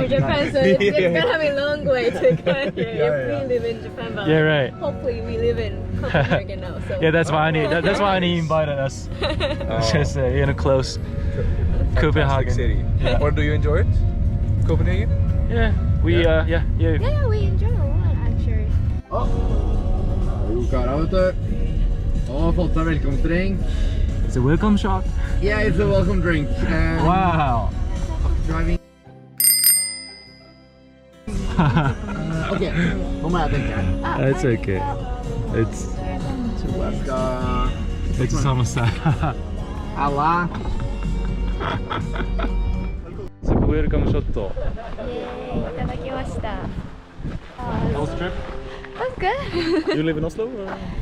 Japan, so it's gonna have a long way to get here if we live in Japan. But Yeah, right. hopefully we live in Copenhagen now. So Yeah, that's why he invited us. Just close Copenhagen. City. Or do you enjoy it? Copenhagen? Yeah, we yeah, we enjoy a lot actually. Kara, vet du. Og fått seg velkomstdrink. It's a welcome shot. Yeah, it's a welcome drink. Wow. Driving. Okay, nå må jeg tenke. It's okay. It's Jeg skal... it's almost that. Alla. So welcome shot. イエーイ、いただきました。How was the trip? That's good. You live in Oslo? Or?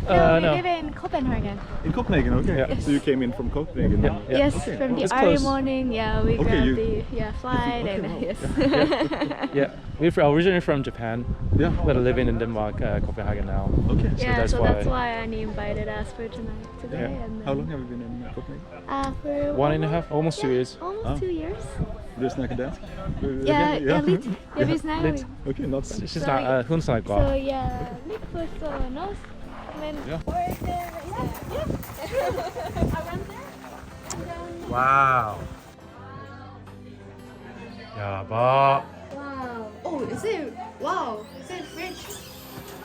No, No. we live in Copenhagen. In Copenhagen, okay. Yeah. So you came in from Copenhagen? Yeah. Yes, Okay. from the It's early close. morning. Yeah, we Okay, grabbed you- the flight okay, and wow. yes. Yeah, we're originally from Japan, Yeah. but are living in Denmark, Copenhagen now. Okay. Yeah, that's so why- that's why Annie invited us for tonight today. Yeah. And How long have you been in Copenhagen? For 1.5, almost 2 years. Almost 2 years. Do you snack dansk? Ja, litt. Ja, vi snakker. Litt. Okay, not bad. She's not, hun Så snakker. ja, litt først og norsk. Men Ja. Wow. 야바. Wow. Oh, is it? Wow. Is it fridge?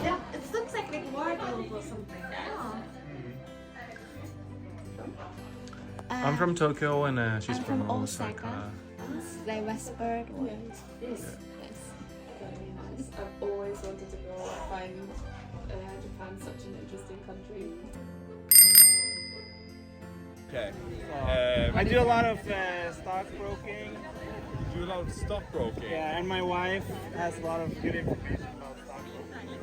Yeah, it looks like a wardrobe or something. I'm from Tokyo and she's I'm from from Osaka. Like Westberg. Yes. I've always wanted to go. I find Japan such an interesting country. Okay. I do a lot of stockbroking. Do a lot of stockbroking. Yeah, and my wife has a lot of good information about stockbroking.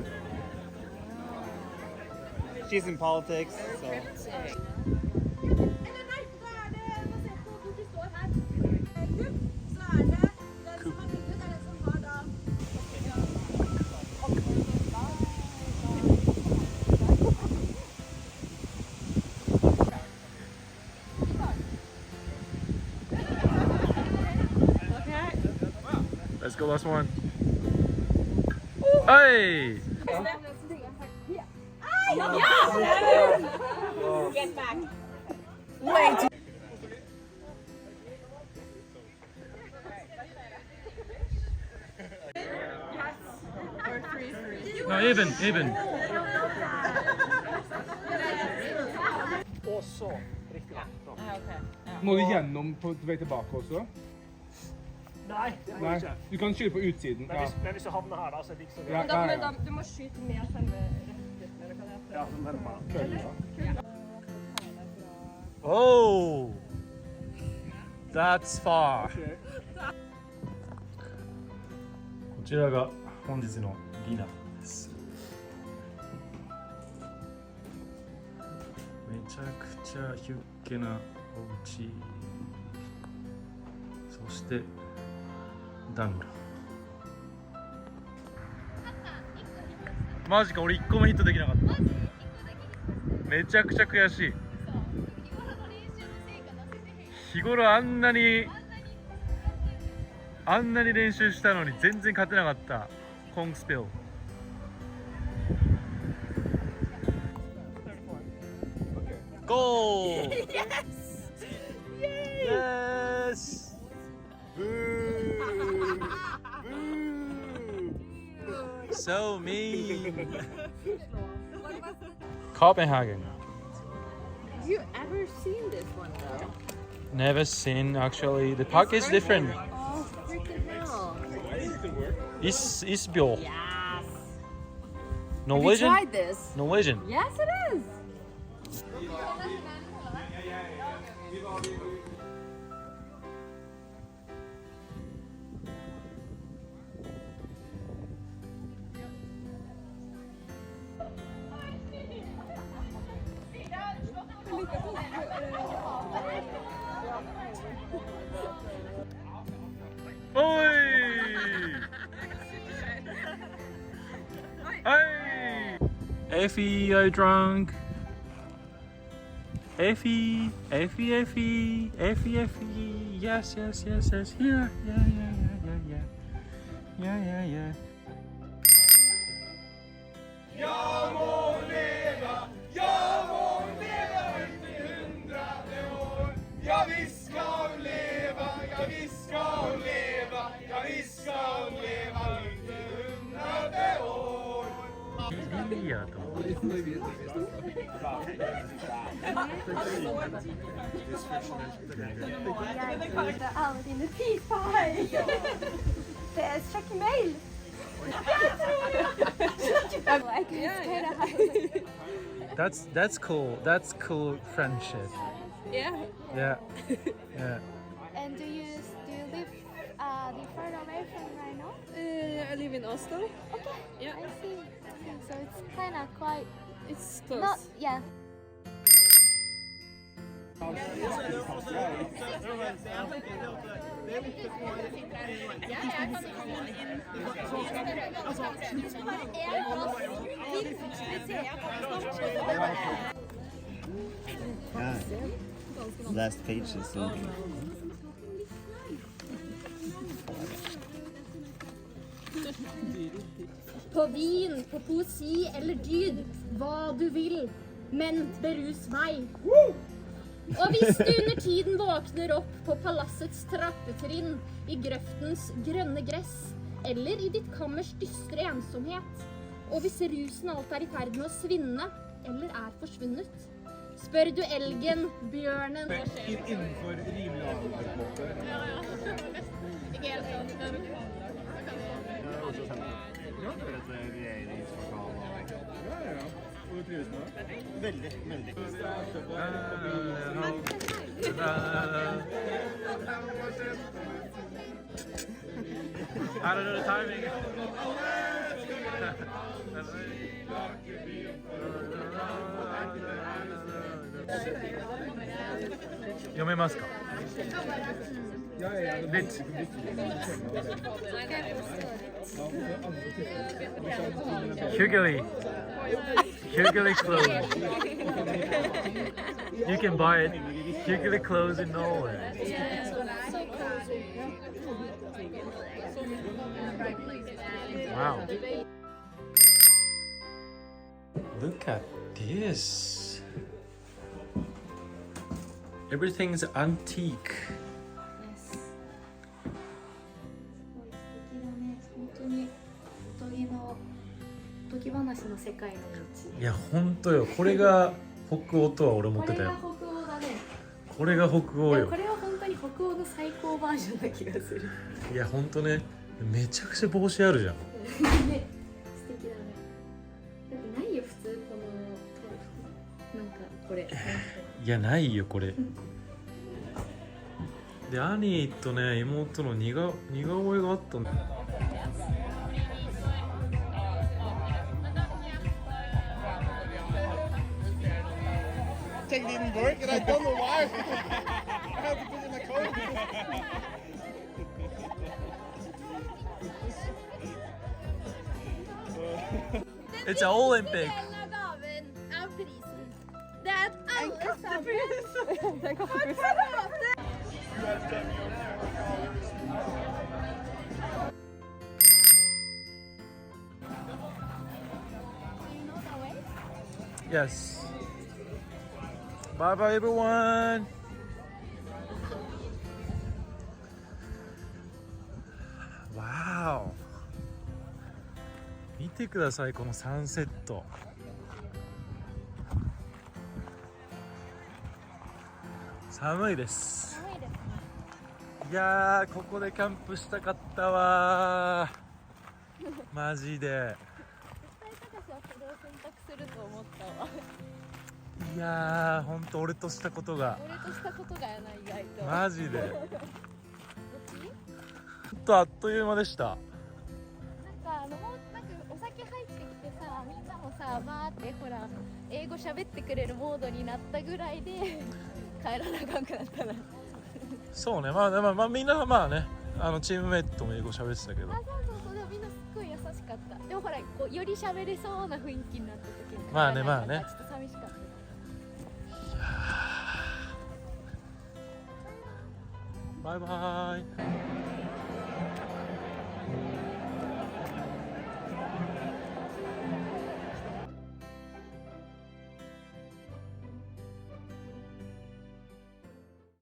She's in politics, so. Let's go, last one. Hey! Get back. No, even. Og så riktig. Må du gjennom på vei tilbake også? Nei, det må Nei, ikke. du kan kjøre på utsiden. Ja. Men hvis jeg havner her, da, så er det ikke så Ja, greit. ja, ja. Du må skyte ned selve rettet. Ja, så vent bare. Oh! That's far. こちらが本日のディナーです。めちゃくちゃヒュッゲなお家。そして暖炉。マジか、俺1個もヒットできなかった。めちゃくちゃ悔しい。日頃あんなに練習したのに全然勝てなかったコンスペル。ゴー！ Yes! Boo! Boo! So mean! Copenhagen. Have you ever seen this one though? Never seen actually. The park is different. Oh, freaking hell. Isbjørn. Yes. Norwegian? Have you tried this? Norwegian. Yes, it is. Oi! Hey! Effie, are you drunk? Effie. Yes. Yeah. yeah, yeah. Jag må leva ut i 100 år. Ja, visst ska hon leva, ja, visst ska hon leva, ja, visst ska hon leva ut i 100 år. Ja, då. Din pipaj! Check mail! That's cool. That's cool friendship. Yeah. Yeah. Yeah. And do you live far away from right now? I live in Oslo. Okay. Yeah. I see. So it's kind of quite It's close. not yeah. Last page is so På vin, på poesi eller dyd, hva du vil, men berus meg. Og hvis du under tiden våkner opp på palassets trappetrinn, i grøftens grønne gress, eller i ditt kammers dystre ensomhet, og hvis rusen alt er i ferd med å svinne, eller er forsvunnet, spør du elgen, bjørnen... Innenfor rimelig avmåte. Ikke helt sånn. Og du trives med det? Veldig, veldig. I don't know the timing. 読めますか？Litt. Hyggelig. Hyggelig clothes. You can buy it. Hyggelig clothes in Norway. Wow. Look at this. Everything's antique. Yes. すごい素敵だね。本当におとぎ話の世界のいや、本当よ。これが北欧とは俺思ってたよ。これが北欧だね。これが北欧よ。これは本当に北欧の最高バージョンな気がする。いや、本当ね。めちゃくちゃ帽子あるじゃん。ね、素敵だね。だってないよ普通このなんかこれ。いや、ないよこれ。で、兄とね、妹の似顔絵があったんだ。It didn't work and I don't know why. I have to put in my code. It's an Olympic. Det er at alle sammen Yes. Bye bye everyone. Wow. 見てくださいこのサンセット。寒いです。いやー、ここでキャンプしたかったわー。マジで。いやー、ほんと俺としたことが。俺としたことがやな、意外と。マジで。ほんとあっという間でした。なんかもうなんかお酒入ってきてさ、みんなもさ、バーってほら英語喋ってくれるモードになったぐらいで帰らなあかんくなったな。そうね、まあみんなまあね、チームメイトも英語喋ってたけど。あ、そうでもみんなすっごい優しかった。でもほらこうより喋れそうな雰囲気になった時にまあねまあねちょっと寂しかった。バイバイ。